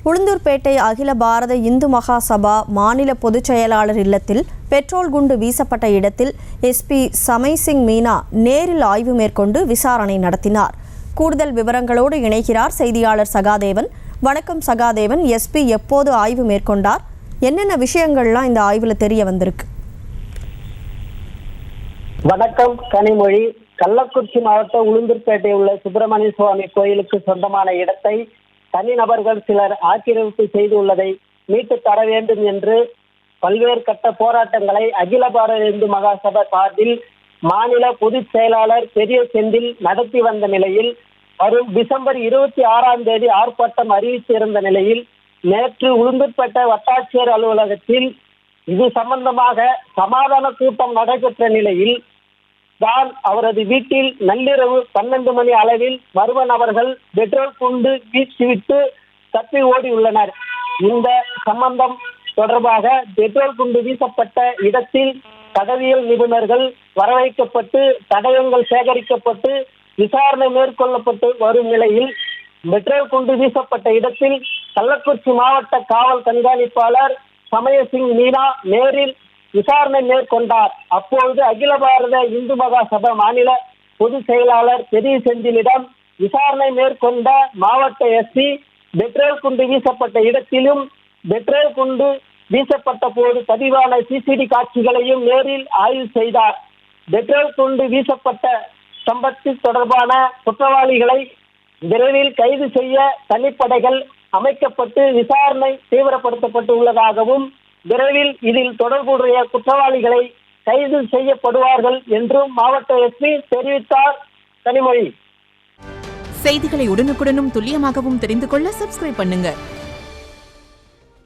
உளுந்தூர்பேட்டை அகில பாரத இந்து மகாசபா மாநில பொதுச் செயலாளர் இல்லத்தில் பெட்ரோல் குண்டு வீசப்பட்ட இடத்தில் எஸ்பி சமைசிங் மீனா நேரில் ஆய்வு மேற்கொண்டு விசாரணை நடத்தினார். கூடுதல் விவரங்களோடு இணைகிறார் செய்தியாளர் சகாதேவன். வணக்கம் சகாதேவன். எஸ்பி எப்போது ஆய்வு மேற்கொண்டார்? என்னென்ன விஷயங்கள்லாம் இந்த ஆய்வில் தெரிய வந்திருக்கு? வணக்கம் கனிமொழி. கள்ளக்குறிச்சி மாவட்டம் உளுந்தூர்பேட்டை உள்ள சுப்பிரமணிய சுவாமி கோயிலுக்கு சொந்தமான இடத்தை தனிநபர்கள் சிலர் ஆக்கிரமிப்பு செய்துள்ளதை மீட்டு தர வேண்டும் என்று பல்வேறு கட்ட போராட்டங்களை அகில பாரத இந்து மகாசபா சார்பில் மாநில பொதுச் செயலாளர் பெரிய செந்தில் நடத்தி வந்த நிலையில் வரும் டிசம்பர் 26ஆம் தேதி ஆர்ப்பாட்டம் அறிவித்திருந்த நிலையில் நேற்று உளுந்தூர்பேட்டை வட்டாட்சியர் அலுவலகத்தில் இது சம்பந்தமாக சமாதான கூட்டம் நடைபெற்ற நிலையில் தான் அவரது வீட்டில் நள்ளிரவு 12 மணி அளவில் மர்ம நபர்கள் பெட்ரோல் குண்டு வீசிவிட்டு தப்பி ஓடியுள்ளனர். இந்த சம்பந்தம் தொடர்பாக பெட்ரோல் குண்டு வீசப்பட்ட இடத்தில் தடவியல் நிபுணர்கள் வரவைக்கப்பட்டு தடயங்கள் சேகரிக்கப்பட்டு விசாரணை மேற்கொள்ளப்பட்டு வரும் நிலையில் பெட்ரோல் குண்டு வீசப்பட்ட இடத்தில் கள்ளக்குறிச்சி மாவட்ட காவல் கண்காணிப்பாளர் சமயசிங் மீனா நேரில் விசாரணை மேற்கொண்டார். அப்பொழுது அகில பாரத இந்து மகாசபா மாநில பொதுச் செயலாளர் பெரிய செந்திலிடம் விசாரணை மேற்கொண்ட மாவட்ட எஸ்பி பெட்ரோல் குண்டு வீசப்பட்ட இடத்திலும் பெட்ரோல் குண்டு வீசப்பட்ட போது பதிவான சிசிடி காட்சிகளையும் நேரில் ஆய்வு செய்தார். பெட்ரோல் குண்டு வீசப்பட்ட சம்பவத்தில் தொடர்பான குற்றவாளிகளை விரைவில் கைது செய்ய தனிப்படைகள் அமைக்கப்பட்டு விசாரணை தீவிரப்படுத்தப்பட்டுள்ளதாகவும் விரைவில் இதில் தொடர்புடைய குற்றவாளிகளை கைது செய்யப்படுவார்கள் என்றும் மாவட்ட எஸ்பி தெரிவித்தார். கனிமொழி. செய்திகளை உடனுக்குடனும் துல்லியமாகவும் தெரிந்து கொள்ள சப்ஸ்கிரைப் பண்ணுங்க.